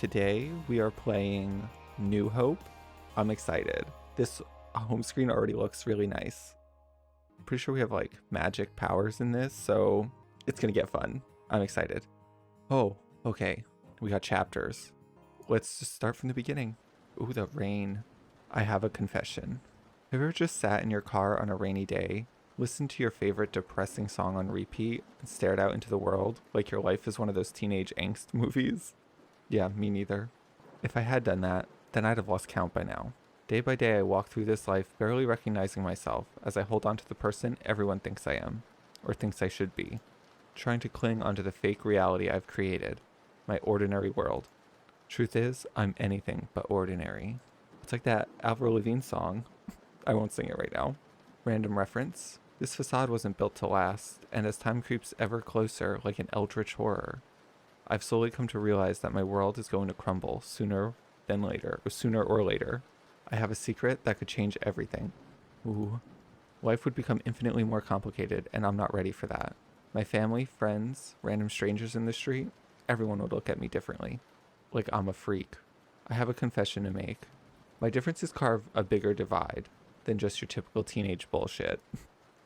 Today we are playing New Hope. I'm excited. This home screen already looks really nice. I'm pretty sure we have like magic powers in this, so it's gonna get fun. I'm excited. Oh, okay. We got chapters. Let's just start from the beginning. Ooh, the rain. I have a confession. Have you ever just sat in your car on a rainy day, listened to your favorite depressing song on repeat, and stared out into the world like your life is one of those teenage angst movies? Yeah, me neither. If I had done that, then I'd have lost count by now. Day by day, I walk through this life barely recognizing myself as I hold on to the person everyone thinks I am, or thinks I should be, trying to cling onto the fake reality I've created, my ordinary world. Truth is, I'm anything but ordinary. It's like that Avril Lavigne song. I won't sing it right now. Random reference. This facade wasn't built to last, and as time creeps ever closer like an eldritch horror, I've slowly come to realize that my world is going to crumble sooner or later. I have a secret that could change everything. Ooh. Life would become infinitely more complicated, and I'm not ready for that. My family, friends, random strangers in the street, everyone would look at me differently. Like I'm a freak. I have a confession to make. My differences carve a bigger divide than just your typical teenage bullshit.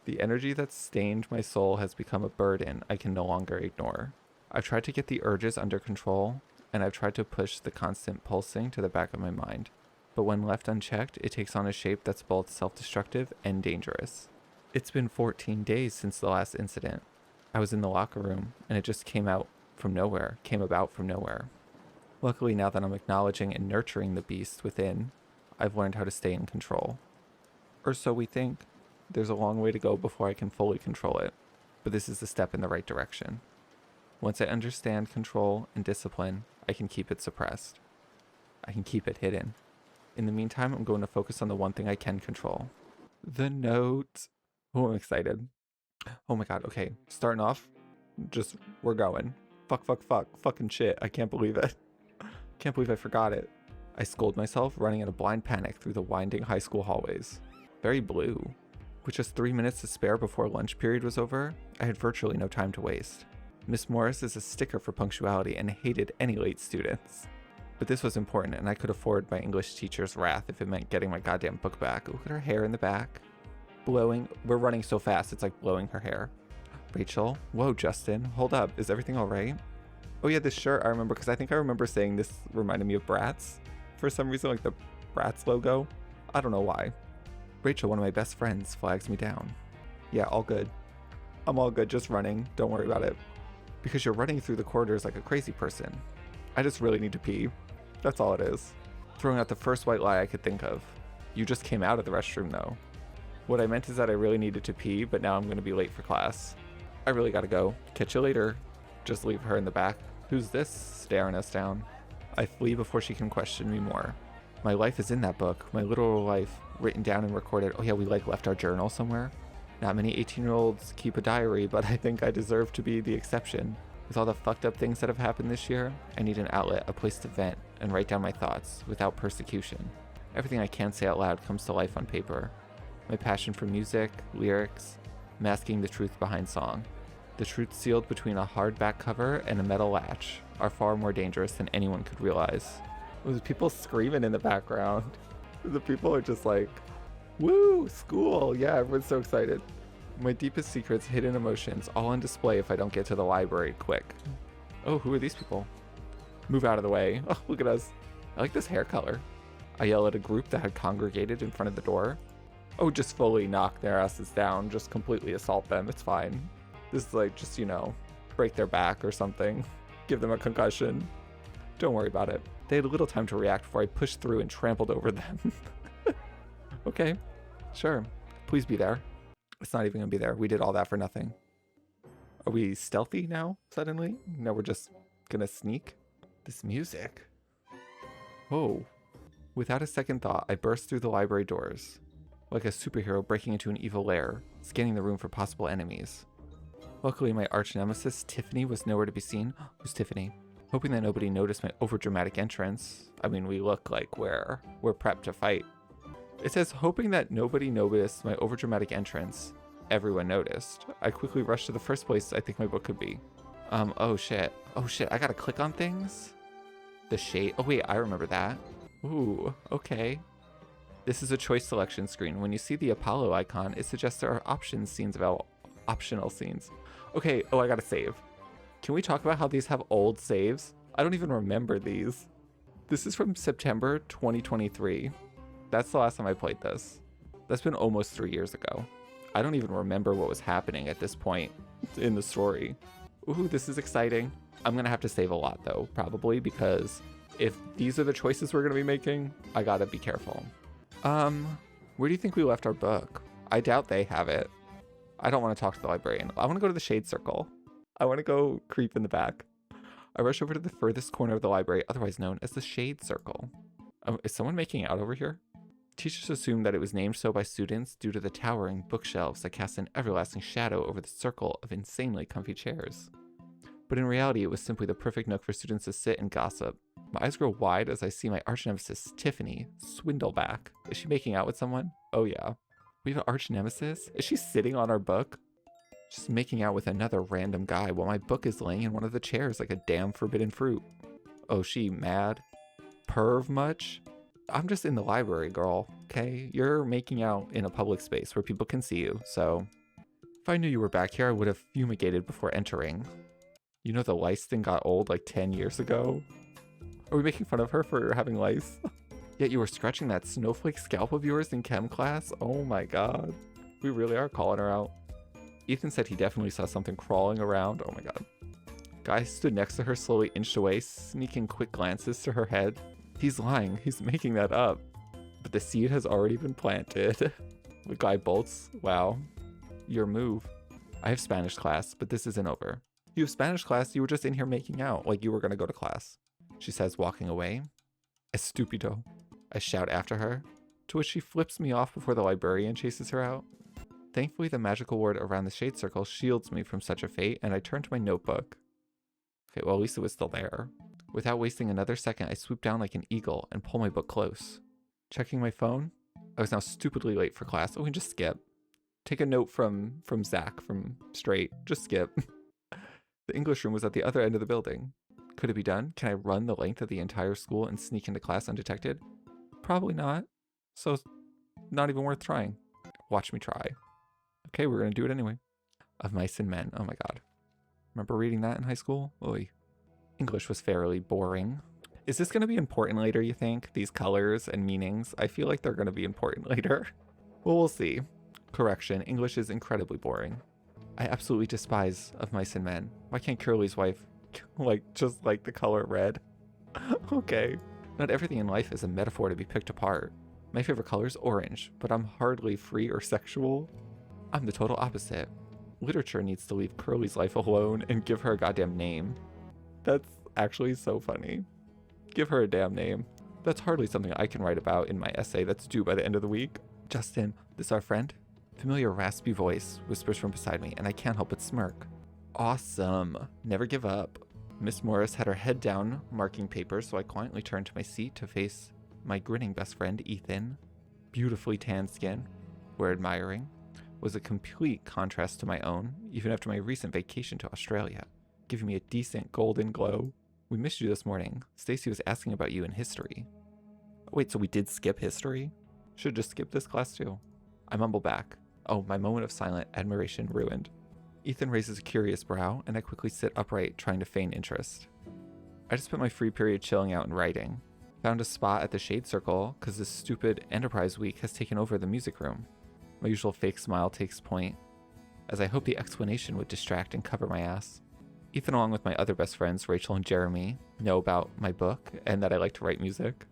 The energy that's stained my soul has become a burden I can no longer ignore. I've tried to get the urges under control, and I've tried to push the constant pulsing to the back of my mind. But when left unchecked, it takes on a shape that's both self-destructive and dangerous. It's been 14 days since the last incident. I was in the locker room, and it just came about from nowhere. Luckily, now that I'm acknowledging and nurturing the beast within, I've learned how to stay in control. Or so we think. There's a long way to go before I can fully control it, but this is the step in the right direction. Once I understand control and discipline, I can keep it suppressed. I can keep it hidden. In the meantime, I'm going to focus on the one thing I can control. The note. Oh, I'm excited. Oh my god, okay. Starting off, we're going. Fuck, fucking shit. I can't believe it. Can't believe I forgot it. I scold myself, running in a blind panic through the winding high school hallways. Very blue. With just 3 minutes to spare before lunch period was over, I had virtually no time to waste. Miss Morris is a sticker for punctuality and hated any late students. But this was important, and I could afford my English teacher's wrath if it meant getting my goddamn book back. Look at her hair in the back. Blowing. We're running so fast, it's like blowing her hair. Rachel. Whoa, Justin. Hold up. Is everything all right? Oh yeah, this shirt I remember, because I think I remember saying this reminded me of Bratz. For some reason, like the Bratz logo. I don't know why. Rachel, one of my best friends, flags me down. Yeah, all good. I'm all good, just running. Don't worry about it. Because you're running through the corridors like a crazy person. I just really need to pee. That's all it is. Throwing out the first white lie I could think of. You just came out of the restroom though. What I meant is that I really needed to pee, but now I'm going to be late for class. I really gotta go. Catch you later. Just leave her in the back. Who's this staring us down? I flee before she can question me more. My life is in that book. My literal life, written down and recorded. Oh yeah, we like left our journal somewhere. Not many 18-year-olds keep a diary, but I think I deserve to be the exception. With all the fucked up things that have happened this year, I need an outlet, a place to vent, and write down my thoughts, without persecution. Everything I can say out loud comes to life on paper. My passion for music, lyrics, masking the truth behind song. The truth sealed between a hardback cover and a metal latch are far more dangerous than anyone could realize. There's people screaming in the background. The people are just like, woo, school. Yeah, everyone's so excited. My deepest secrets, hidden emotions, all on display if I don't get to the library quick. Oh, who are these people? Move out of the way. Oh, look at us. I like this hair color. I yell at a group that had congregated in front of the door. Oh, just fully knock their asses down. Just completely assault them. It's fine. This is like, just, break their back or something. Give them a concussion. Don't worry about it. They had a little time to react before I pushed through and trampled over them. Okay, sure. Please be there. It's not even gonna be there. We did all that for nothing. Are we stealthy now, suddenly? No, we're just gonna sneak? This music. Oh. Without a second thought, I burst through the library doors. Like a superhero breaking into an evil lair, scanning the room for possible enemies. Luckily, my arch nemesis, Tiffany, was nowhere to be seen. Who's Tiffany? Hoping that nobody noticed my overdramatic entrance. I mean, we look like we're prepped to fight. It says, hoping that nobody noticed my overdramatic entrance. Everyone noticed. I quickly rushed to the first place I think my book could be. Oh shit, I gotta click on things? The shade. Oh, wait, I remember that. Ooh, okay. This is a choice selection screen. When you see the Apollo icon, it suggests there are optional scenes. Okay, oh, I gotta save. Can we talk about how these have old saves? I don't even remember these. This is from September 2023. That's the last time I played this. That's been almost 3 years ago. I don't even remember what was happening at this point in the story. Ooh, this is exciting. I'm gonna have to save a lot though, probably, because if these are the choices we're gonna be making, I gotta be careful. Where do you think we left our book? I doubt they have it. I don't want to talk to the librarian. I want to go to the Shade Circle. I want to go creep in the back. I rush over to the furthest corner of the library, otherwise known as the Shade Circle. Oh, is someone making out over here? Teachers assumed that it was named so by students due to the towering bookshelves that cast an everlasting shadow over the circle of insanely comfy chairs. But in reality, it was simply the perfect nook for students to sit and gossip. My eyes grow wide as I see my arch nemesis, Tiffany, Swindleback. Is she making out with someone? Oh yeah. We have an arch nemesis? Is she sitting on our book? Just making out with another random guy while my book is laying in one of the chairs like a damn forbidden fruit. Oh, she mad? Perv much? I'm just in the library, girl, okay? You're making out in a public space where people can see you, so... If I knew you were back here, I would have fumigated before entering. You know the lice thing got old like 10 years ago? Are we making fun of her for having lice? Yet you were scratching that snowflake scalp of yours in chem class? Oh my god. We really are calling her out. Ethan said he definitely saw something crawling around. Oh my god. Guy stood next to her, slowly inched away, sneaking quick glances to her head. He's lying. He's making that up. But the seed has already been planted. The guy bolts. Wow. Your move. I have Spanish class, but this isn't over. You have Spanish class? You were just in here making out, like you were gonna go to class. She says, walking away. Estupido. I shout after her, to which she flips me off before the librarian chases her out. Thankfully, the magical ward around the Shade Circle shields me from such a fate, and I turn to my notebook. Okay, well, at least it was still there. Without wasting another second, I swoop down like an eagle and pull my book close. Checking my phone, I was now stupidly late for class. Oh, we can just skip. Take a note from Zach from Straight. Just skip. The English room was at the other end of the building. Could it be done? Can I run the length of the entire school and sneak into class undetected? Probably not. So it's not even worth trying. Watch me try. Okay, we're gonna do it anyway. Of Mice and Men. Oh my god. Remember reading that in high school? Oy. English was fairly boring. Is this gonna be important later, you think? These colors and meanings? I feel like they're gonna be important later. Well, we'll see. Correction, English is incredibly boring. I absolutely despise Of Mice and Men. Why can't Curly's wife just like the color red? Okay. Not everything in life is a metaphor to be picked apart. My favorite color is orange, but I'm hardly free or sexual. I'm the total opposite. Literature needs to leave Curly's life alone and give her a goddamn name. That's actually so funny. Give her a damn name. That's hardly something I can write about in my essay that's due by the end of the week. Justin, this our friend? Familiar raspy voice whispers from beside me, and I can't help but smirk. Awesome. Never give up. Miss Morris had her head down, marking papers, so I quietly turned to my seat to face my grinning best friend, Ethan. Beautifully tanned skin, we're admiring, was a complete contrast to my own, even after my recent vacation to Australia, giving me a decent golden glow. We missed you this morning. Stacy was asking about you in history. Wait, so we did skip history? Should just skip this class too. I mumble back. Oh, my moment of silent admiration ruined. Ethan raises a curious brow, and I quickly sit upright, trying to feign interest. I just spent my free period chilling out and writing. Found a spot at the Shade Circle, because this stupid Enterprise Week has taken over the music room. My usual fake smile takes point, as I hope the explanation would distract and cover my ass. Ethan, along with my other best friends, Rachel and Jeremy, know about my book, and that I like to write music.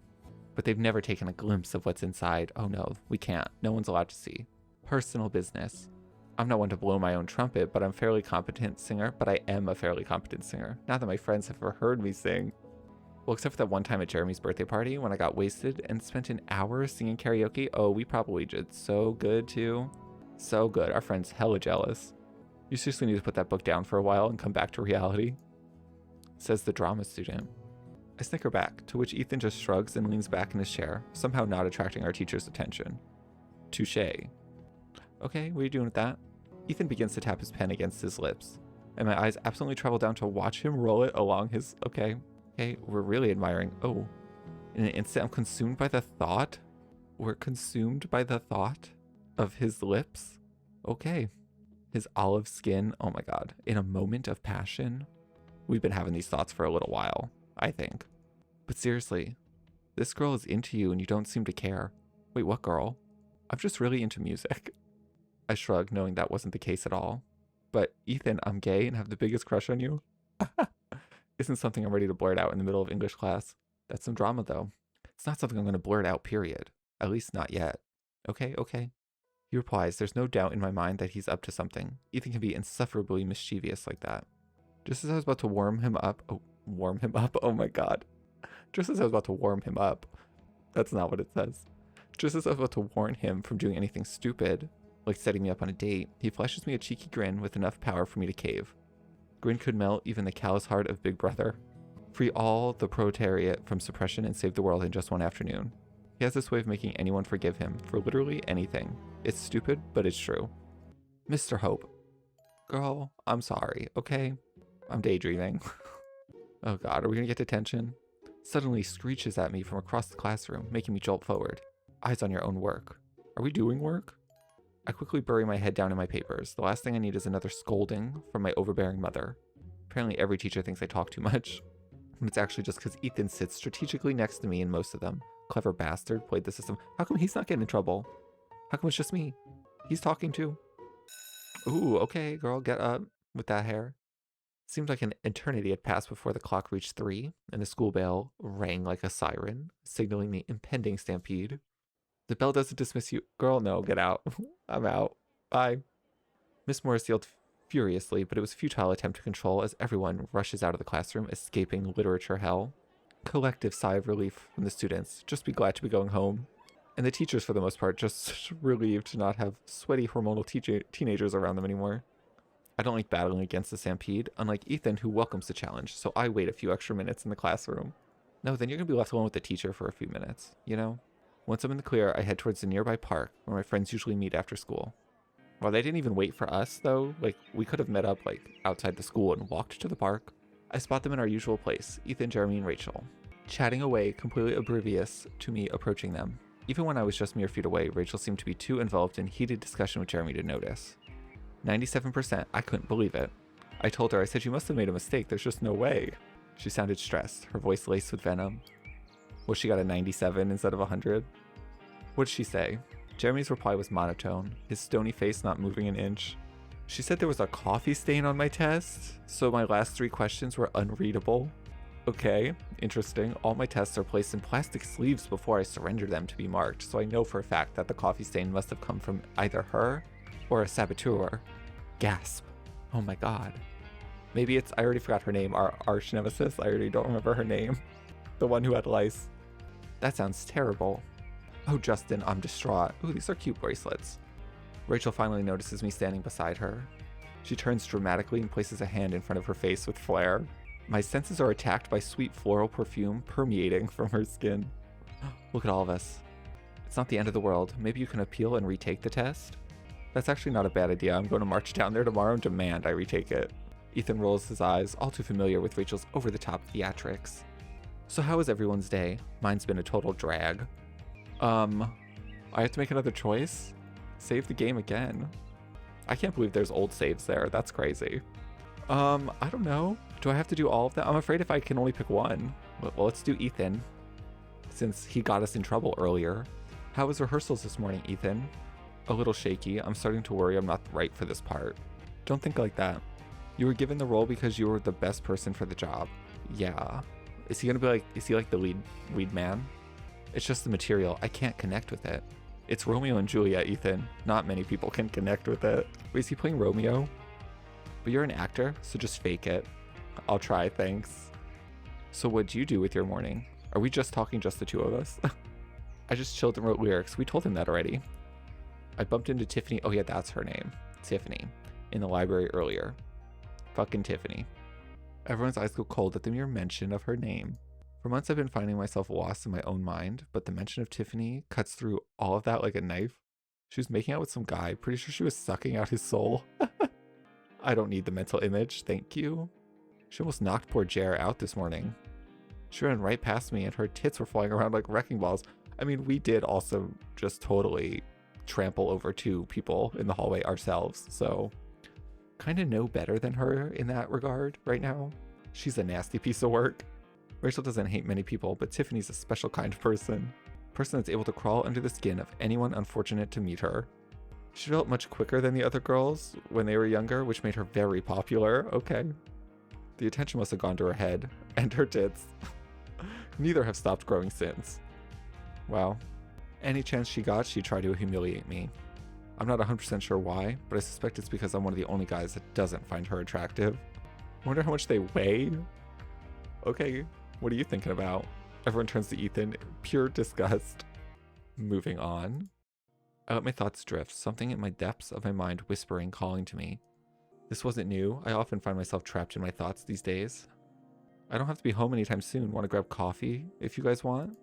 But they've never taken a glimpse of what's inside. Oh no, we can't. No one's allowed to see. Personal business. I'm not one to blow my own trumpet, but I'm a fairly competent singer. But I am a fairly competent singer. Not that my friends have ever heard me sing. Well, except for that one time at Jeremy's birthday party when I got wasted and spent an hour singing karaoke. Oh, we probably did so good too. So good. Our friend's hella jealous. You seriously need to put that book down for a while and come back to reality, says the drama student. I snicker back, to which Ethan just shrugs and leans back in his chair, somehow not attracting our teacher's attention. Touché. Okay, what are you doing with that? Ethan begins to tap his pen against his lips, and my eyes absolutely travel down to watch him roll it along his... Okay. Okay, we're really admiring. Oh, in an instant, I'm consumed by the thought. We're consumed by the thought of his lips. Okay. His olive skin. Oh my god. In a moment of passion. We've been having these thoughts for a little while, I think. But seriously, this girl is into you and you don't seem to care. Wait, what girl? I'm just really into music. I shrugged, knowing that wasn't the case at all. But Ethan, I'm gay and have the biggest crush on you. Isn't something I'm ready to blurt out in the middle of English class. That's some drama, though. It's not something I'm going to blurt out, period. At least not yet. Okay, okay. He replies, there's no doubt in my mind that he's up to something. Ethan can be insufferably mischievous like that. Just as I was about to warm him up. Oh my god. Just as I was about to warm him up. That's not what it says. Just as I was about to warn him from doing anything stupid, like setting me up on a date, he flashes me a cheeky grin with enough power for me to cave. Grin could melt even the callous heart of Big Brother. Free all the proletariat from suppression and save the world in just one afternoon. He has this way of making anyone forgive him for literally anything. It's stupid, but it's true. Mr. Hope. Girl, I'm sorry, okay? I'm daydreaming. Oh god, are we gonna get detention? Suddenly screeches at me from across the classroom, making me jolt forward. Eyes on your own work. Are we doing work? I quickly bury my head down in my papers. The last thing I need is another scolding from my overbearing mother. Apparently every teacher thinks I talk too much. And it's actually just because Ethan sits strategically next to me in most of them. Clever bastard, played the system. How come he's not getting in trouble? How come it's just me? He's talking too. Ooh, okay, girl, get up with that hair. Seemed like an eternity had passed before the clock reached 3, and the school bell rang like a siren, signaling the impending stampede. The bell doesn't dismiss you. Girl, no, get out. I'm out. Bye. Miss Morris yelled furiously, but it was a futile attempt to control as everyone rushes out of the classroom, escaping literature hell. Collective sigh of relief from the students. Just be glad to be going home. And the teachers, for the most part, just relieved to not have sweaty hormonal teenagers around them anymore. I don't like battling against the stampede, unlike Ethan, who welcomes the challenge, so I wait a few extra minutes in the classroom. No, then you're going to be left alone with the teacher for a few minutes, you know? Once I'm in the clear, I head towards the nearby park, where my friends usually meet after school. Well, they didn't even wait for us, though. Like, we could have met up, like, outside the school and walked to the park. I spot them in our usual place, Ethan, Jeremy, and Rachel. Chatting away, completely oblivious to me approaching them. Even when I was just mere feet away, Rachel seemed to be too involved in heated discussion with Jeremy to notice. 97%, I couldn't believe it. I told her, I said, you must have made a mistake, there's just no way. She sounded stressed, her voice laced with venom. Well, she got a 97 instead of 100. What did she say? Jeremy's reply was monotone, his stony face not moving an inch. She said there was a coffee stain on my test, so my last 3 questions were unreadable. Okay, interesting. All my tests are placed in plastic sleeves before I surrender them to be marked, so I know for a fact that the coffee stain must have come from either her or a saboteur. Gasp. Oh my god. Maybe it's, I already forgot her name, our arch nemesis. I already don't remember her name. The one who had lice. That sounds terrible. Oh, Justin, I'm distraught. Ooh, these are cute bracelets. Rachel finally notices me standing beside her. She turns dramatically and places a hand in front of her face with flair. My senses are attacked by sweet floral perfume permeating from her skin. Look at all of us. It's not the end of the world. Maybe you can appeal and retake the test? That's actually not a bad idea. I'm going to march down there tomorrow and demand I retake it. Ethan rolls his eyes, all too familiar with Rachel's over-the-top theatrics. So how was everyone's day? Mine's been a total drag. I have to make another choice? Save the game again. I can't believe there's old saves there. That's crazy. I don't know. Do I have to do all of that? I'm afraid if I can only pick one. Well, let's do Ethan, since he got us in trouble earlier. How was rehearsals this morning, Ethan? A little shaky. I'm starting to worry I'm not right for this part. Don't think like that. You were given the role because you were the best person for the job. Yeah. Is he like the lead man? It's just the material. I can't connect with it. It's Romeo and Juliet, Ethan. Not many people can connect with it. Wait, is he playing Romeo? But you're an actor, so just fake it. I'll try, thanks. So what'd you do with your morning? Are we just talking, just the two of us? I just chilled and wrote lyrics. We told him that already. I bumped into Tiffany. Oh yeah, that's her name. Tiffany. In the library earlier. Fucking Tiffany. Everyone's eyes go cold at the mere mention of her name. For months I've been finding myself lost in my own mind, but the mention of Tiffany cuts through all of that like a knife. She was making out with some guy. Pretty sure she was sucking out his soul. I don't need the mental image, thank you. She almost knocked poor Jer out this morning. She ran right past me and her tits were flying around like wrecking balls. I mean, we did also just totally trample over 2 people in the hallway ourselves, so kind of know better than her in that regard right now. She's a nasty piece of work. Rachel doesn't hate many people, but Tiffany's a special kind of person. Person that's able to crawl under the skin of anyone unfortunate to meet her. She developed much quicker than the other girls when they were younger, which made her very popular. Okay. The attention must have gone to her head and her tits. Neither have stopped growing since. Wow. Any chance she got, she tried to humiliate me. I'm not 100% sure why, but I suspect it's because I'm one of the only guys that doesn't find her attractive. I wonder how much they weigh? Okay, what are you thinking about? Everyone turns to Ethan, pure disgust. Moving on. I let my thoughts drift, something in my depths of my mind whispering, calling to me. This wasn't new. I often find myself trapped in my thoughts these days. I don't have to be home anytime soon. Want to grab coffee if you guys want?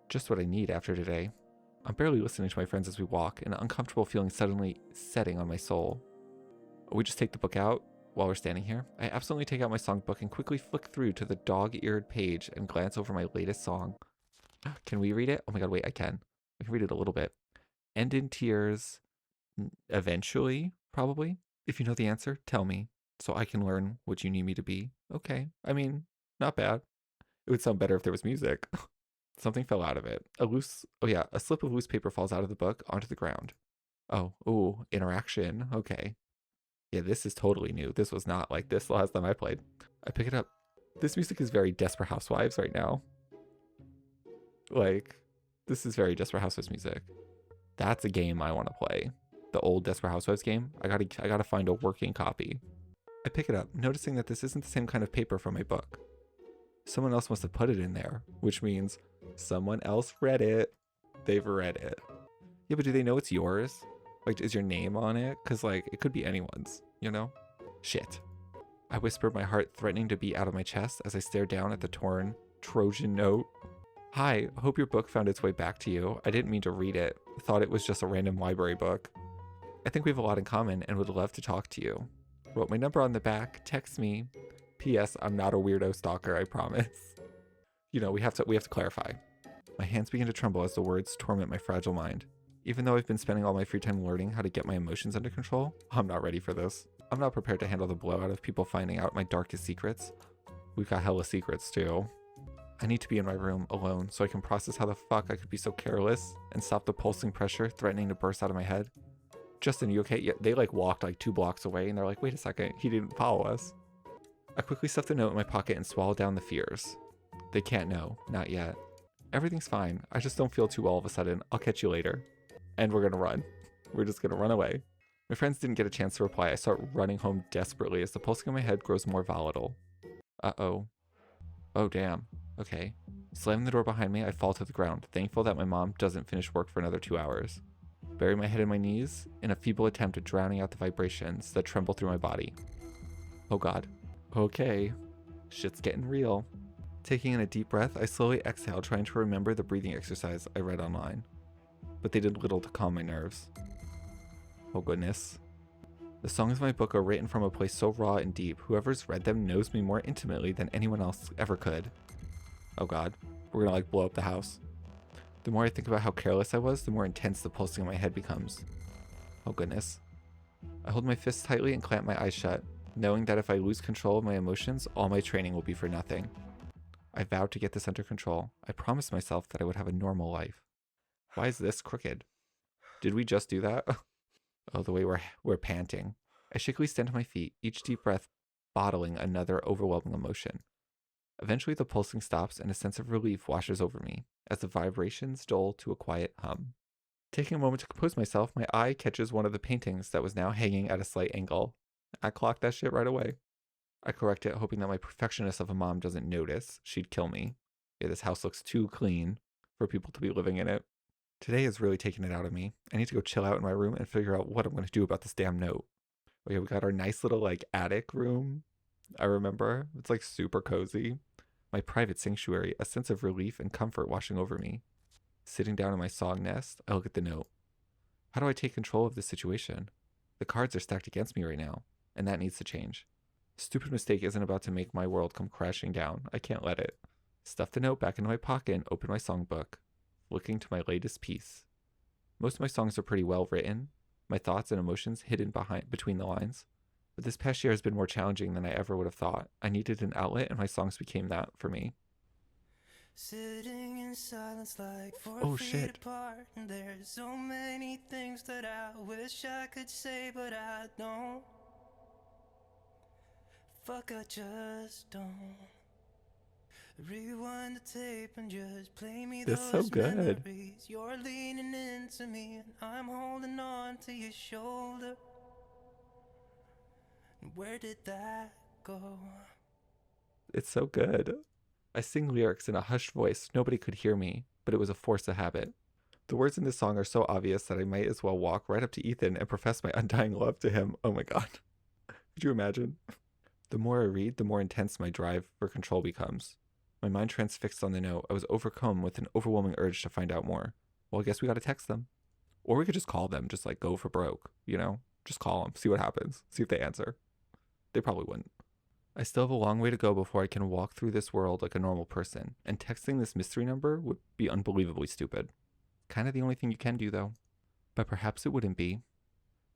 Just what I need after today. I'm barely listening to my friends as we walk, an uncomfortable feeling suddenly setting on my soul. We just take the book out while we're standing here. I absolutely take out my songbook and quickly flick through to the dog-eared page and glance over my latest song. Can we read it? Oh my god, wait, I can. I can read it a little bit. End in tears. Eventually, probably. If you know the answer, tell me, so I can learn what you need me to be. Okay, I mean, not bad. It would sound better if there was music. Something fell out of it. A slip of loose paper falls out of the book onto the ground. Oh, ooh, interaction. Okay. Yeah, this is totally new. This was not like this the last time I played. I pick it up. This music is very Desperate Housewives right now. Like, this is very Desperate Housewives music. That's a game I want to play. The old Desperate Housewives game. I gotta find a working copy. I pick it up, noticing that this isn't the same kind of paper from my book. Someone else must have put it in there, which means someone else read it. They've read it. Yeah, but do they know it's yours? Like, is your name on it? Because, like, it could be anyone's, you know? Shit. I whispered, my heart threatening to beat out of my chest as I stared down at the torn Trojan note. Hi, hope your book found its way back to you. I didn't mean to read it. Thought it was just a random library book. I think we have a lot in common and would love to talk to you. Wrote my number on the back. Text me. P.S. I'm not a weirdo stalker, I promise. You know, we have to clarify. My hands begin to tremble as the words torment my fragile mind. Even though I've been spending all my free time learning how to get my emotions under control, I'm not ready for this. I'm not prepared to handle the blowout of people finding out my darkest secrets. We've got hella secrets too. I need to be in my room alone so I can process how the fuck I could be so careless and stop the pulsing pressure threatening to burst out of my head. Justin, you okay? Yeah, they like walked like 2 blocks away and they're like, wait a second, he didn't follow us. I quickly stuffed the note in my pocket and swallowed down the fears. They can't know, not yet. Everything's fine. I just don't feel too well all of a sudden. I'll catch you later. And we're gonna run. We're just gonna run away. My friends didn't get a chance to reply. I start running home desperately as the pulsing in my head grows more volatile. Uh-oh. Oh, damn. Okay. Slamming the door behind me, I fall to the ground, thankful that my mom doesn't finish work for another 2 hours. Bury my head in my knees in a feeble attempt at drowning out the vibrations that tremble through my body. Oh god. Okay. Shit's getting real. Taking in a deep breath, I slowly exhale, trying to remember the breathing exercise I read online. But they did little to calm my nerves. Oh goodness. The songs in my book are written from a place so raw and deep, whoever's read them knows me more intimately than anyone else ever could. Oh god, we're gonna like blow up the house. The more I think about how careless I was, the more intense the pulsing in my head becomes. Oh goodness. I hold my fists tightly and clamp my eyes shut, knowing that if I lose control of my emotions, all my training will be for nothing. I vowed to get this under control. I promised myself that I would have a normal life. Why is this crooked? Did we just do that? Oh, the way we're panting. I shakily stand to my feet, each deep breath bottling another overwhelming emotion. Eventually the pulsing stops and a sense of relief washes over me as the vibrations dull to a quiet hum. Taking a moment to compose myself, my eye catches one of the paintings that was now hanging at a slight angle. I clocked that shit right away. I correct it, hoping that my perfectionist of a mom doesn't notice. She'd kill me. Yeah, this house looks too clean for people to be living in it. Today has really taken it out of me. I need to go chill out in my room and figure out what I'm going to do about this damn note. Oh yeah, we got our nice little like attic room. I remember. It's like super cozy. My private sanctuary, a sense of relief and comfort washing over me. Sitting down in my song nest, I look at the note. How do I take control of this situation? The cards are stacked against me right now, and that needs to change. Stupid mistake isn't about to make my world come crashing down. I can't let it. Stuffed the note back into my pocket and opened my songbook, looking to my latest piece. Most of my songs are pretty well written, my thoughts and emotions hidden between the lines. But this past year has been more challenging than I ever would have thought. I needed an outlet, and my songs became that for me. Sitting in silence like 4 Oh, feet shit. apart, and there's so many things that I wish I could say, but I don't. Fuck, I just don't. Rewind the tape and just play me That's those so good. memories. You're leaning into me and I'm holding on to your shoulder. Where did that go? It's so good. I sing lyrics in a hushed voice. Nobody could hear me, but it was a force of habit. The words in this song are so obvious that I might as well walk right up to Ethan and profess my undying love to him. Oh my god. Could you imagine? The more I read, the more intense my drive for control becomes. My mind transfixed on the note, I was overcome with an overwhelming urge to find out more. Well, I guess we gotta text them. Or we could just call them, just like go for broke, you know? Just call them, see what happens, see if they answer. They probably wouldn't. I still have a long way to go before I can walk through this world like a normal person, and texting this mystery number would be unbelievably stupid. Kind of the only thing you can do, though. But perhaps it wouldn't be.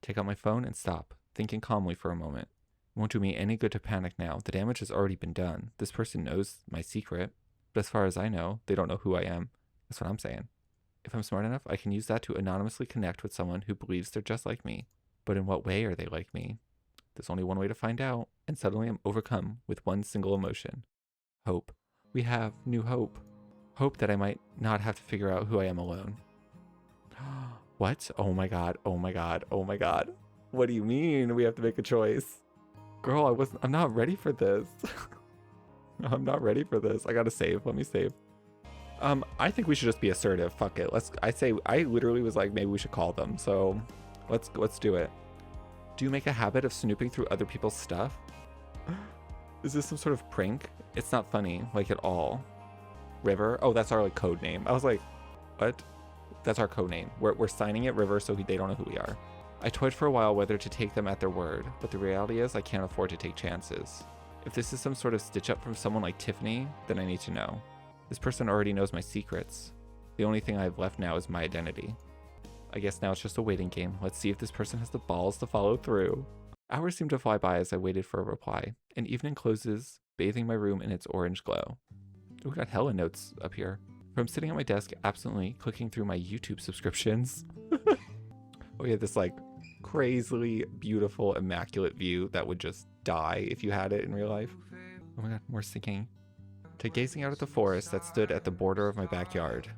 Take out my phone and stop, thinking calmly for a moment. It won't do me any good to panic now. The damage has already been done. This person knows my secret, but as far as I know, they don't know who I am. That's what I'm saying. If I'm smart enough, I can use that to anonymously connect with someone who believes they're just like me. But in what way are they like me? There's only one way to find out, and suddenly I'm overcome with one single emotion. Hope. We have new hope. Hope that I might not have to figure out who I am alone. What? Oh my god, oh my god, oh my god. What do you mean we have to make a choice? Girl, I'm not ready for this. I'm not ready for this. I gotta save. Let me save. I think we should just be assertive. Fuck it. I literally was like, maybe we should call them. So let's do it. Do you make a habit of snooping through other people's stuff? Is this some sort of prank? It's not funny, like at all. River? Oh, that's our like code name. I was like, what? That's our code name. We're signing it River so they don't know who we are. I toyed for a while whether to take them at their word, but the reality is I can't afford to take chances. If this is some sort of stitch up from someone like Tiffany, then I need to know. This person already knows my secrets. The only thing I have left now is my identity. I guess now it's just a waiting game. Let's see if this person has the balls to follow through. Hours seemed to fly by as I waited for a reply, and evening closes, bathing my room in its orange glow. We got hella notes up here. From sitting at my desk, absently clicking through my YouTube subscriptions. Oh yeah, this like crazily beautiful, immaculate view that would just die if you had it in real life. Oh my god, more sinking. To gazing out at the forest that stood at the border of my backyard.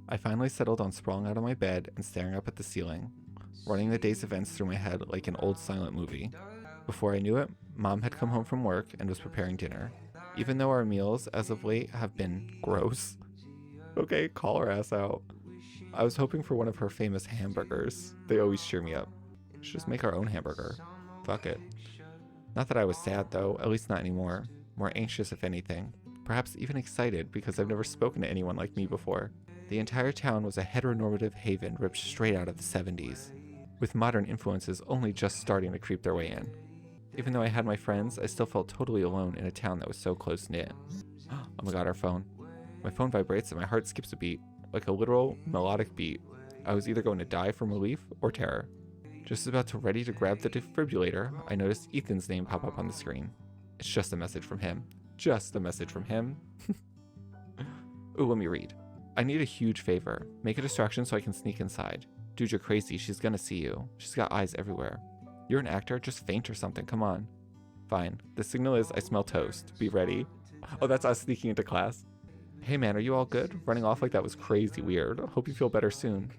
I finally settled on sprawling out of my bed and staring up at the ceiling, running the day's events through my head like an old silent movie. Before I knew it, Mom had come home from work and was preparing dinner. Even though our meals as of late have been gross. Okay, call her ass out. I was hoping for one of her famous hamburgers. They always cheer me up. Should just make our own hamburger. Fuck it. Not that I was sad though, at least not anymore. More anxious if anything. Perhaps even excited because I've never spoken to anyone like me before. The entire town was a heteronormative haven ripped straight out of the 70s, with modern influences only just starting to creep their way in. Even though I had my friends, I still felt totally alone in a town that was so close-knit. Oh my god, our phone. My phone vibrates and my heart skips a beat, like a literal melodic beat. I was either going to die from relief or terror. Just about to ready to grab the defibrillator, I noticed Ethan's name pop up on the screen. It's just a message from him. Just a message from him. Ooh, let me read. I need a huge favor. Make a distraction so I can sneak inside. Dude, you're crazy. She's gonna see you. She's got eyes everywhere. You're an actor. Just faint or something. Come on. Fine. The signal is I smell toast. Be ready. Oh, that's us sneaking into class. Hey man, are you all good? Running off like that was crazy weird. Hope you feel better soon.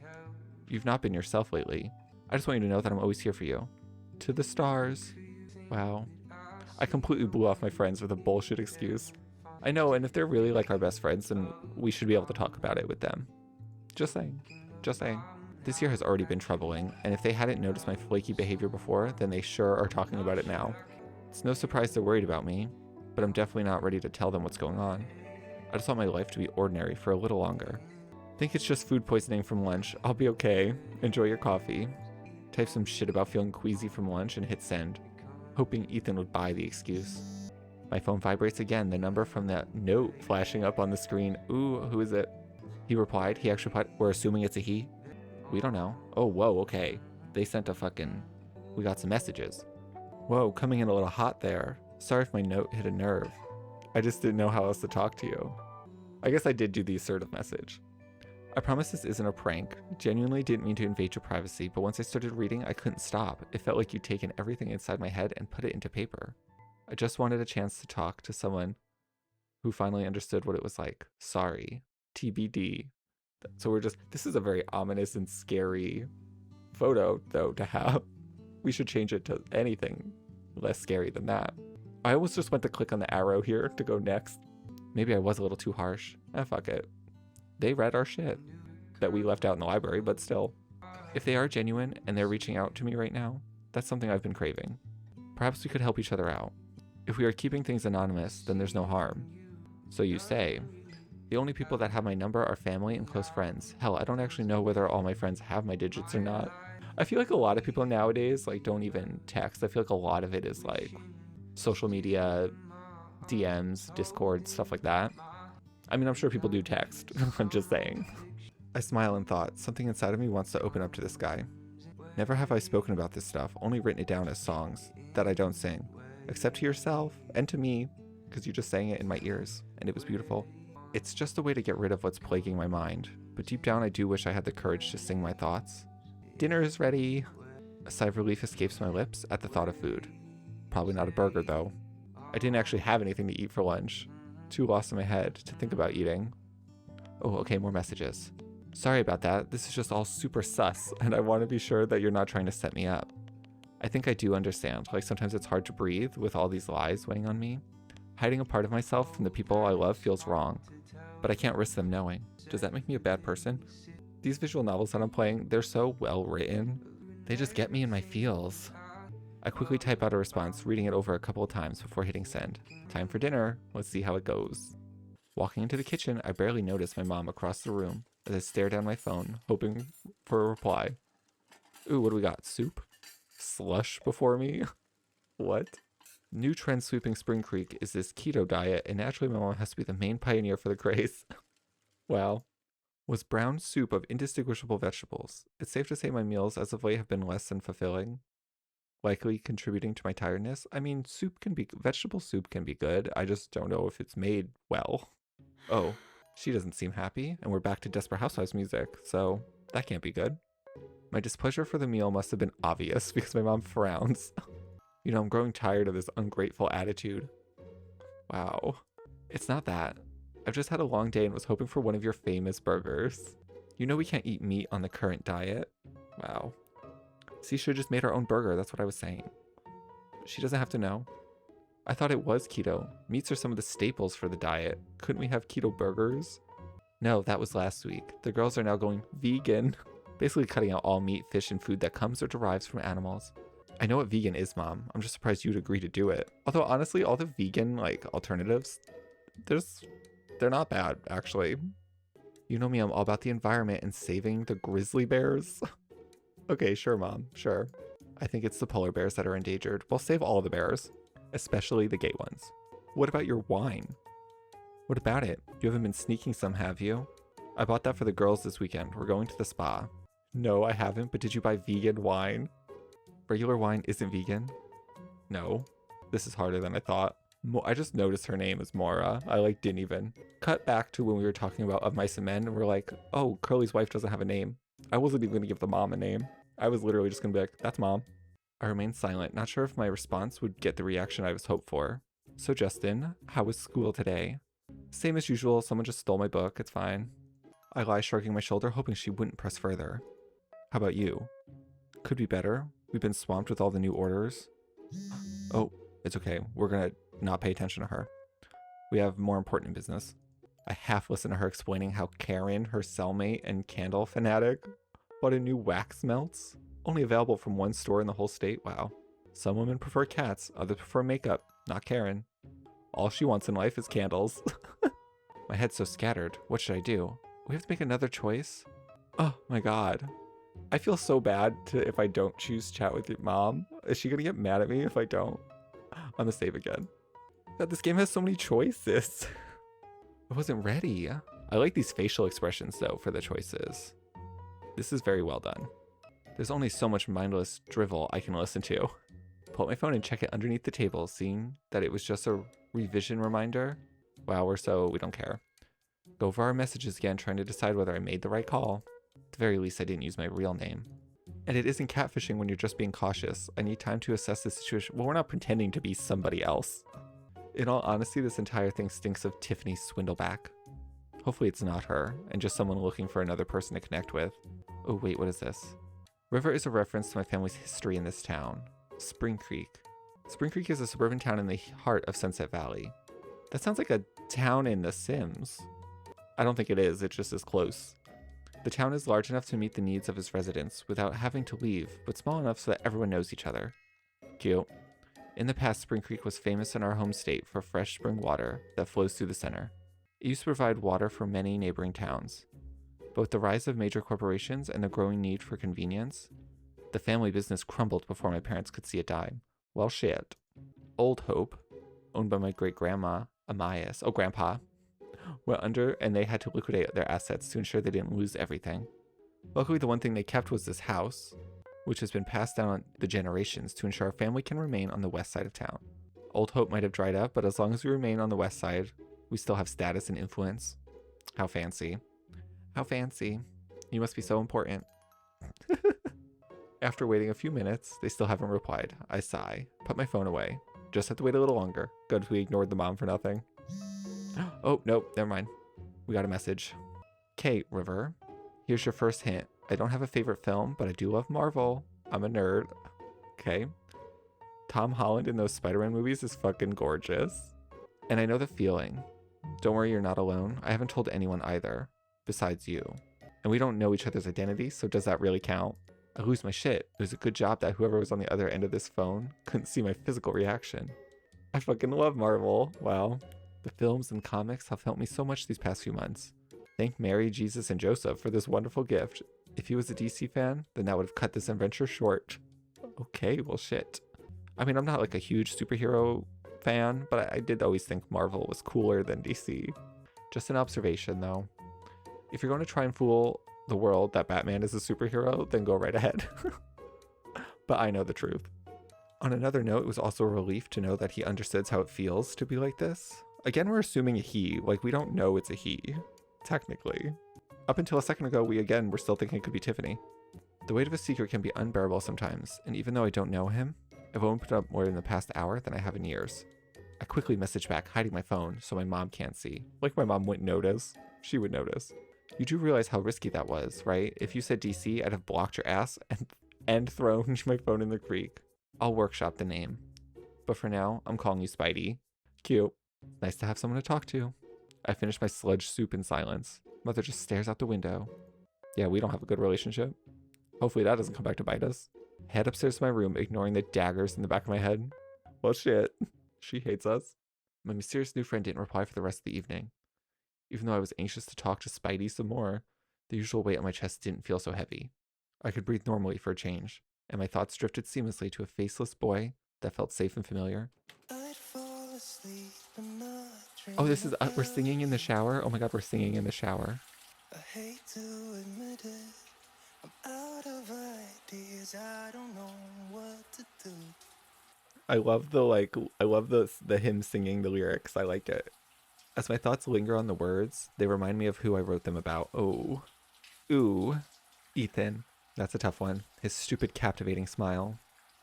You've not been yourself lately. I just want you to know that I'm always here for you. To the stars. Wow. I completely blew off my friends with a bullshit excuse. I know, and if they're really like our best friends, then we should be able to talk about it with them. Just saying. Just saying. This year has already been troubling, and if they hadn't noticed my flaky behavior before, then they sure are talking about it now. It's no surprise they're worried about me, but I'm definitely not ready to tell them what's going on. I just want my life to be ordinary for a little longer. Think it's just food poisoning from lunch. I'll be okay. Enjoy your coffee. Type some shit about feeling queasy from lunch and hit send, hoping Ethan would buy the excuse. My phone vibrates again, the number from that note flashing up on the screen. Ooh, who is it? He replied. He actually replied. We're assuming it's a he. We don't know. Oh, whoa, okay. They sent a fucking... We got some messages. Whoa, coming in a little hot there. Sorry if my note hit a nerve. I just didn't know how else to talk to you. I guess I did do the assertive message. I promise this isn't a prank. Genuinely didn't mean to invade your privacy, but once I started reading, I couldn't stop. It felt like you'd taken everything inside my head and put it into paper. I just wanted a chance to talk to someone who finally understood what it was like. Sorry. TBD. So we're just... This is a very ominous and scary photo, though, to have. We should change it to anything less scary than that. I almost just went to click on the arrow here to go next. Maybe I was a little too harsh. Fuck it. They read our shit that we left out in the library, but still. If they are genuine and they're reaching out to me right now, that's something I've been craving. Perhaps we could help each other out. If we are keeping things anonymous, then there's no harm. So you say. The only people that have my number are family and close friends. Hell, I don't actually know whether all my friends have my digits or not. I feel like a lot of people nowadays like don't even text. I feel like a lot of it is like social media, DMs, Discord, stuff like that. I mean, I'm sure people do text. I'm just saying. I smile in thought. Something inside of me wants to open up to this guy. Never have I spoken about this stuff, only written it down as songs that I don't sing. Except to yourself and to me, because you just sang it in my ears, and it was beautiful. It's just a way to get rid of what's plaguing my mind, but deep down I do wish I had the courage to sing my thoughts. Dinner is ready. A sigh of relief escapes my lips at the thought of food. Probably not a burger, though. I didn't actually have anything to eat for lunch. Too lost in my head to think about eating. Oh, okay, more messages. Sorry about that. This is just all super sus, and I want to be sure that you're not trying to set me up. I think I do understand. Like, sometimes it's hard to breathe with all these lies weighing on me. Hiding a part of myself from the people I love feels wrong, but I can't risk them knowing. Does that make me a bad person? These visual novels that I'm playing, they're so well written. They just get me in my feels. I quickly type out a response, reading it over a couple of times before hitting send. Time for dinner. Let's see how it goes. Walking into the kitchen, I barely notice my mom across the room as I stare down my phone, hoping for a reply. Ooh, what do we got? Soup? Slush before me? What? New trend sweeping Spring Creek is this keto diet, and naturally my mom has to be the main pioneer for the craze. Wow. Was brown soup of indistinguishable vegetables. It's safe to say my meals as of late have been less than fulfilling. Likely contributing to my tiredness. I mean, vegetable soup can be good. I just don't know if it's made well. Oh, she doesn't seem happy, and we're back to Desperate Housewives music, so that can't be good. My displeasure for the meal must have been obvious because my mom frowns. You know, I'm growing tired of this ungrateful attitude. Wow. It's not that. I've just had a long day and was hoping for one of your famous burgers. You know we can't eat meat on the current diet. Wow. See, should have just made our own burger. That's what I was saying. She doesn't have to know. I thought it was keto. Meats are some of the staples for the diet. Couldn't we have keto burgers? No, that was last week. The girls are now going vegan. Basically cutting out all meat, fish, and food that comes or derives from animals. I know what vegan is, Mom. I'm just surprised you'd agree to do it. Although, honestly, all the vegan, like, alternatives, they're not bad, actually. You know me, I'm all about the environment and saving the grizzly bears. Okay, sure, Mom, sure. I think it's the polar bears that are endangered. We'll save all the bears, especially the gay ones. What about your wine? What about it? You haven't been sneaking some, have you? I bought that for the girls this weekend. We're going to the spa. No, I haven't, but did you buy vegan wine? Regular wine isn't vegan? No. This is harder than I thought. I just noticed her name is Mora. I didn't even. Cut back to when we were talking about Of Mice and Men, and we're like, oh, Curly's wife doesn't have a name. I wasn't even going to give the mom a name. I was literally just going to be like, that's Mom. I remained silent, not sure if my response would get the reaction I was hoped for. So Justin, how was school today? Same as usual, someone just stole my book, it's fine. I lie shrugging my shoulder, hoping she wouldn't press further. How about you? Could be better. We've been swamped with all the new orders. Oh, it's okay. We're gonna not pay attention to her. We have more important business. I half listen to her explaining how Karen, her cellmate and candle fanatic, bought a new wax melts. Only available from one store in the whole state. Wow. Some women prefer cats, others prefer makeup. Not Karen. All she wants in life is candles. My head's so scattered. What should I do? We have to make another choice? Oh my god. I feel so bad if I don't choose chat with your mom. Is she gonna get mad at me if I don't? I'm gonna save again. God, this game has so many choices. I wasn't ready. I like these facial expressions though for the choices. This is very well done. There's only so much mindless drivel I can listen to. Pull out my phone and check it underneath the table, seeing that it was just a revision reminder. Wow, we're so, we don't care. Go over our messages again, trying to decide whether I made the right call. At the very least, I didn't use my real name. And it isn't catfishing when you're just being cautious. I need time to assess the situation. Well, we're not pretending to be somebody else. In all honesty, this entire thing stinks of Tiffany Swindleback. Hopefully it's not her, and just someone looking for another person to connect with. Oh wait, what is this? River is a reference to my family's history in this town. Spring Creek. Spring Creek is a suburban town in the heart of Sunset Valley. That sounds like a town in The Sims. I don't think it is, it just is close. The town is large enough to meet the needs of its residents without having to leave, but small enough so that everyone knows each other. Cute. In the past, Spring Creek was famous in our home state for fresh spring water that flows through the center. It used to provide water for many neighboring towns. But with the rise of major corporations and the growing need for convenience, the family business crumbled before my parents could see a dime. Well, shit. Old Hope, owned by my great-grandma, Amias, grandpa, went under and they had to liquidate their assets to ensure they didn't lose everything. Luckily, the one thing they kept was this house, which has been passed down the generations to ensure our family can remain on the west side of town. Old Hope might have dried up, but as long as we remain on the west side, we still have status and influence. How fancy. How fancy. You must be so important. After waiting a few minutes, they still haven't replied. I sigh, put my phone away. Just have to wait a little longer. Good, we ignored the mom for nothing. Oh, nope, never mind. We got a message. Kate, River. Here's your first hint. I don't have a favorite film, but I do love Marvel. I'm a nerd. Okay. Tom Holland in those Spider-Man movies is fucking gorgeous. And I know the feeling. Don't worry, you're not alone. I haven't told anyone either, besides you. And we don't know each other's identity, so does that really count? I lose my shit. It was a good job that whoever was on the other end of this phone couldn't see my physical reaction. I fucking love Marvel. Wow. The films and comics have helped me so much these past few months. Thank Mary, Jesus, and Joseph for this wonderful gift. If he was a DC fan, then that would have cut this adventure short. Okay, well shit. I mean, I'm not like a huge superhero fan, but I did always think Marvel was cooler than DC. Just an observation though. If you're going to try and fool the world that Batman is a superhero, then go right ahead. But I know the truth. On another note, it was also a relief to know that he understands how it feels to be like this. Again, we're assuming a he, like we don't know it's a he, technically. Up until a second ago, were still thinking it could be Tiffany. The weight of a secret can be unbearable sometimes, and even though I don't know him, I've opened up more in the past hour than I have in years. I quickly message back, hiding my phone so my mom can't see. Like my mom wouldn't notice. She would notice. You do realize how risky that was, right? If you said DC, I'd have blocked your ass and thrown my phone in the creek. I'll workshop the name. But for now, I'm calling you Spidey. Cute. Nice to have someone to talk to. I finish my sludge soup in silence. Mother just stares out the window. Yeah, we don't have a good relationship. Hopefully that doesn't come back to bite us. Head upstairs to my room, ignoring the daggers in the back of my head. Well, shit. She hates us. My mysterious new friend didn't reply for the rest of the evening. Even though I was anxious to talk to Spidey some more, the usual weight on my chest didn't feel so heavy. I could breathe normally for a change, and my thoughts drifted seamlessly to a faceless boy that felt safe and familiar. Oh, this is, we're singing in the shower? Oh my god, we're singing in the shower. I hate to admit it, I'm out of ideas, I don't know what to do. I love the him singing the lyrics. I like it. As my thoughts linger on the words, they remind me of who I wrote them about. Oh. Ooh. Ethan. That's a tough one. His stupid, captivating smile.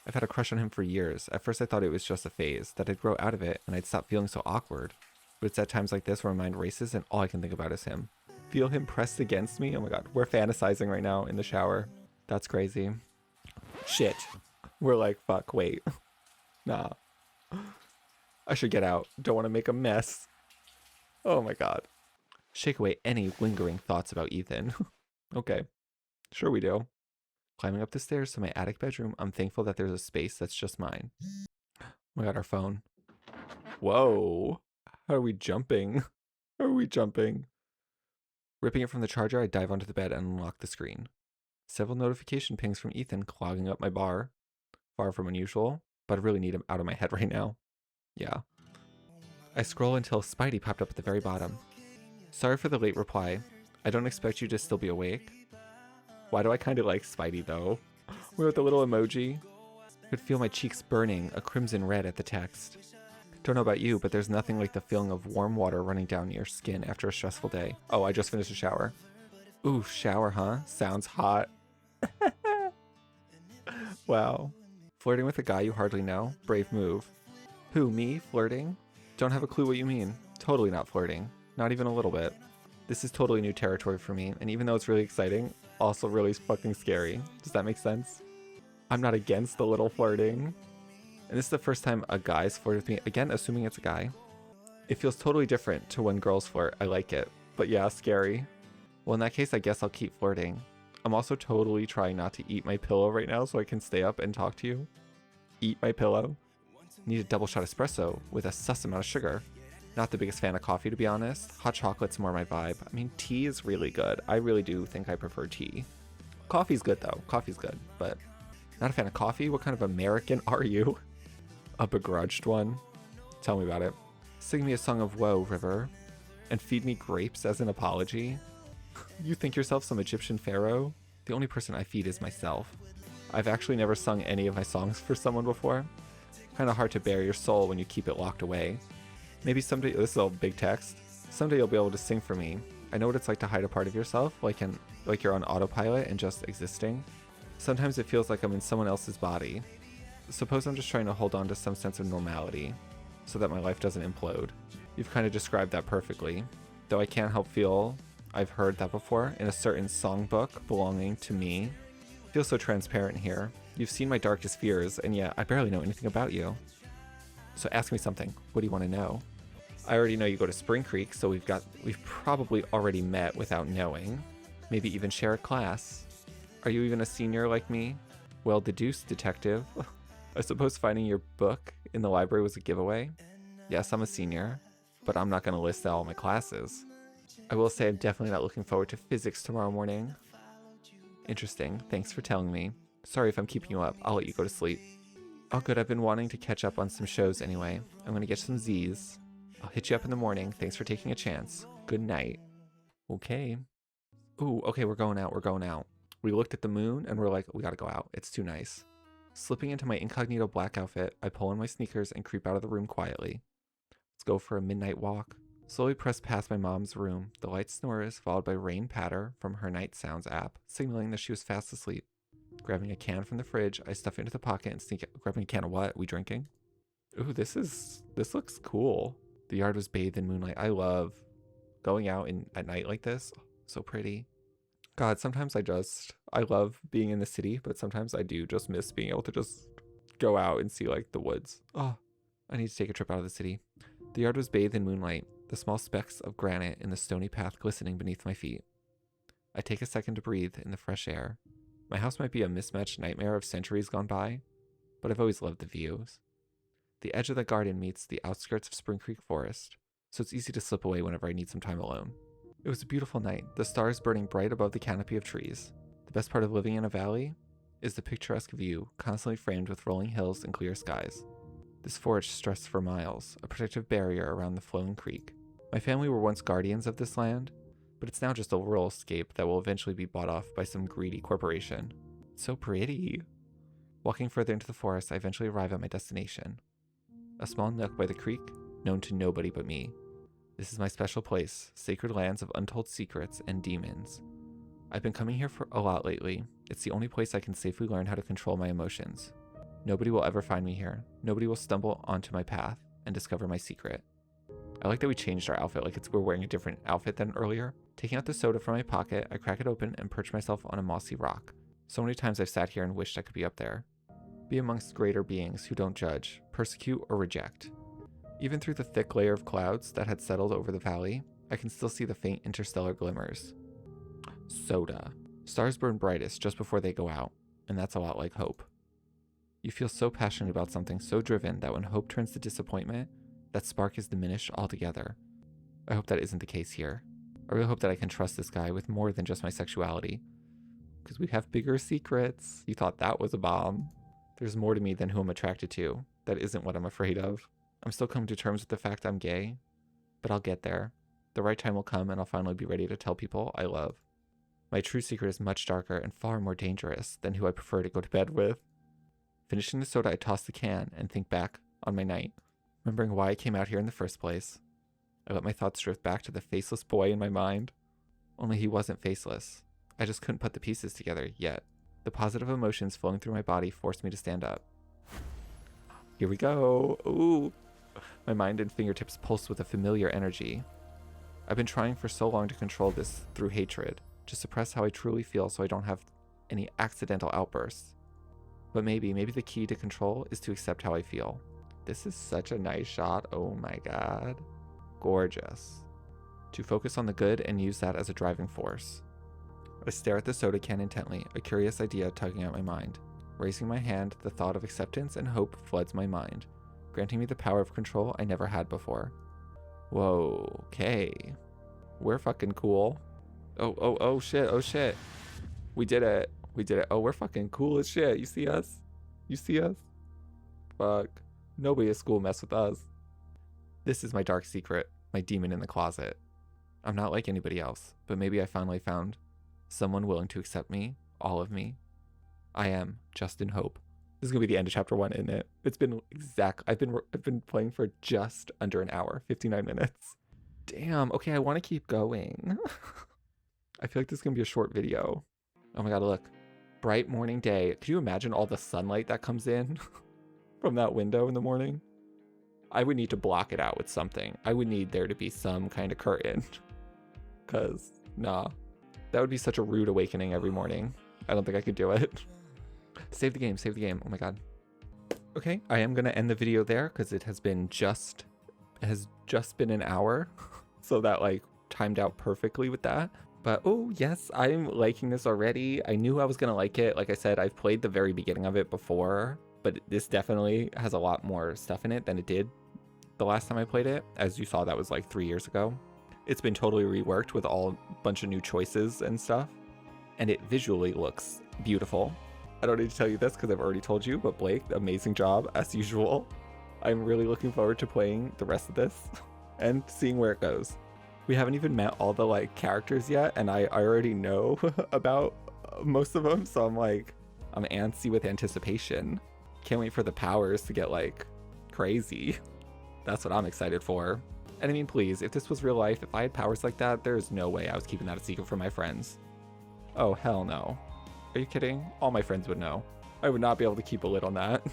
I've had a crush on him for years. At first I thought it was just a phase, that I'd grow out of it and I'd stop feeling so awkward. But it's at times like this where my mind races and all I can think about is him. Feel him pressed against me? Oh my god. We're fantasizing right now in the shower. That's crazy. Shit. We're like, fuck, wait. Nah. I should get out. Don't want to make a mess. Oh my god. Shake away any lingering thoughts about Ethan. Okay. Sure we do. Climbing up the stairs to my attic bedroom, I'm thankful that there's a space that's just mine. Oh my god, our phone. Whoa. How are we jumping? How are we jumping? Ripping it from the charger, I dive onto the bed and unlock the screen. Several notification pings from Ethan clogging up my bar. Far from unusual, but I really need him out of my head right now. Yeah. I scroll until Spidey popped up at the very bottom. Sorry for the late reply. I don't expect you to still be awake. Why do I kind of like Spidey though? With the little emoji. I could feel my cheeks burning a crimson red at the text. Don't know about you, but there's nothing like the feeling of warm water running down your skin after a stressful day. Oh, I just finished a shower. Ooh, shower, huh? Sounds hot. Wow. Flirting with a guy you hardly know? Brave move. Who, me? Flirting? Don't have a clue what you mean. Totally not flirting. Not even a little bit. This is totally new territory for me, and even though it's really exciting, also really fucking scary. Does that make sense? I'm not against the little flirting. And this is the first time a guy's flirted with me. Again, assuming it's a guy. It feels totally different to when girls flirt. I like it. But yeah, scary. Well, in that case, I guess I'll keep flirting. I'm also totally trying not to eat my pillow right now so I can stay up and talk to you. Eat my pillow. Need a double shot espresso with a sus amount of sugar. Not the biggest fan of coffee, to be honest. Hot chocolate's more my vibe. I mean, tea is really good. I really do think I prefer tea. Coffee's good, though. Coffee's good, but not a fan of coffee? What kind of American are you? A begrudged one? Tell me about it. Sing me a song of woe, River, and feed me grapes as an apology? You think yourself some Egyptian pharaoh? The only person I feed is myself. I've actually never sung any of my songs for someone before. Kind of hard to bare your soul when you keep it locked away. Maybe someday, this is all big text, someday you'll be able to sing for me. I know what it's like to hide a part of yourself, like you're on autopilot and just existing. Sometimes it feels like I'm in someone else's body. Suppose I'm just trying to hold on to some sense of normality, so that my life doesn't implode. You've kind of described that perfectly, though I can't help feel I've heard that before in a certain songbook belonging to me. I feel so transparent here. You've seen my darkest fears, and yet I barely know anything about you. So ask me something. What do you want to know? I already know you go to Spring Creek, so we've probably already met without knowing. Maybe even share a class. Are you even a senior like me? Well deduced, detective. I suppose finding your book in the library was a giveaway. Yes, I'm a senior, but I'm not going to list all my classes. I will say I'm definitely not looking forward to physics tomorrow morning. Interesting. Thanks for telling me. Sorry if I'm keeping you up. I'll let you go to sleep. Oh good, I've been wanting to catch up on some shows anyway. I'm going to get some Z's. I'll hit you up in the morning. Thanks for taking a chance. Good night. Okay. Ooh, okay, we're going out. We looked at the moon and we're like, we gotta go out. It's too nice. Slipping into my incognito black outfit, I pull on my sneakers and creep out of the room quietly. Let's go for a midnight walk. Slowly press past my mom's room. The light snores, followed by rain patter from her Night Sounds app, signaling that she was fast asleep. Grabbing a can from the fridge, I stuff it into the pocket and sneak out. Grabbing a can of what? We drinking? Ooh, this looks cool. The yard was bathed in moonlight. I love going out at night like this. So pretty. God, sometimes I love being in the city, but sometimes I do just miss being able to just go out and see like the woods. Oh, I need to take a trip out of the city. The yard was bathed in moonlight, the small specks of granite in the stony path glistening beneath my feet. I take a second to breathe in the fresh air. My house might be a mismatched nightmare of centuries gone by, but I've always loved the views. The edge of the garden meets the outskirts of Spring Creek Forest, so it's easy to slip away whenever I need some time alone. It was a beautiful night, the stars burning bright above the canopy of trees. The best part of living in a valley is the picturesque view, constantly framed with rolling hills and clear skies. This forest stretched for miles, a protective barrier around the flowing creek. My family were once guardians of this land, but it's now just a rural escape that will eventually be bought off by some greedy corporation. It's so pretty. Walking further into the forest, I eventually arrive at my destination. A small nook by the creek, known to nobody but me. This is my special place, sacred lands of untold secrets and demons. I've been coming here for a lot lately. It's the only place I can safely learn how to control my emotions. Nobody will ever find me here. Nobody will stumble onto my path and discover my secret. I like that we changed our outfit, like we're wearing a different outfit than earlier. Taking out the soda from my pocket, I crack it open and perch myself on a mossy rock. So many times I've sat here and wished I could be up there. Be amongst greater beings who don't judge, persecute, or reject. Even through the thick layer of clouds that had settled over the valley, I can still see the faint interstellar glimmers. Soda. Stars burn brightest just before they go out, and that's a lot like hope. You feel so passionate about something, so driven that when hope turns to disappointment, that spark is diminished altogether. I hope that isn't the case here. I really hope that I can trust this guy with more than just my sexuality. Because we have bigger secrets. You thought that was a bomb. There's more to me than who I'm attracted to. That isn't what I'm afraid of. I'm still coming to terms with the fact I'm gay, but I'll get there. The right time will come and I'll finally be ready to tell people I love. My true secret is much darker and far more dangerous than who I prefer to go to bed with. Finishing the soda, I toss the can and think back on my night, remembering why I came out here in the first place. I let my thoughts drift back to the faceless boy in my mind. Only he wasn't faceless. I just couldn't put the pieces together yet. The positive emotions flowing through my body forced me to stand up. Here we go. Ooh. My mind and fingertips pulse with a familiar energy. I've been trying for so long to control this through hatred, to suppress how I truly feel so I don't have any accidental outbursts. But maybe the key to control is to accept how I feel. This is such a nice shot. Oh my god. Gorgeous. To focus on the good and use that as a driving force. I stare at the soda can intently, a curious idea tugging at my mind. Raising my hand, the thought of acceptance and hope floods my mind, granting me the power of control I never had before. Whoa, okay. We're fucking cool. Oh shit. We did it. Oh, we're fucking cool as shit. You see us? Fuck. Nobody at school mess with us. This is my dark secret, my demon in the closet. I'm not like anybody else, but maybe I finally found someone willing to accept me, all of me. I am just in hope. This is gonna be the end of chapter 1, isn't it? It's been I've been playing for just under an hour, 59 minutes. Damn. Okay, I want to keep going. I feel like this is gonna be a short video. Oh my god, look. Bright morning day. Could you imagine all the sunlight that comes in from that window in the morning? I would need to block it out with something. I would need there to be some kind of curtain. Cause, nah. That would be such a rude awakening every morning. I don't think I could do it. Save the game. Oh my god. Okay, I am gonna end the video there because it has just been an hour. So that like timed out perfectly with that. But oh yes, I'm liking this already. I knew I was gonna like it. Like I said, I've played the very beginning of it before, but this definitely has a lot more stuff in it than it did the last time I played it. As you saw, that was like 3 years ago. It's been totally reworked with a bunch of new choices and stuff. And it visually looks beautiful. I don't need to tell you this because I've already told you, but Blake, amazing job as usual. I'm really looking forward to playing the rest of this and seeing where it goes. We haven't even met all the like characters yet, and I already know about most of them, so I'm antsy with anticipation. Can't wait for the powers to get like crazy. That's what I'm excited for. And I mean, please, if this was real life, if I had powers like that, there's no way I was keeping that a secret from my friends. Oh, hell no. Are you kidding? All my friends would know. I would not be able to keep a lid on that.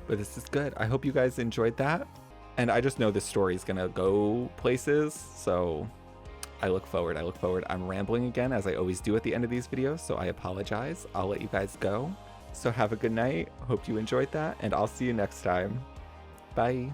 But this is good. I hope you guys enjoyed that. And I just know this story is gonna go places, so I look forward. I'm rambling again, as I always do at the end of these videos, so I apologize. I'll let you guys go. So have a good night. Hope you enjoyed that, and I'll see you next time. Bye.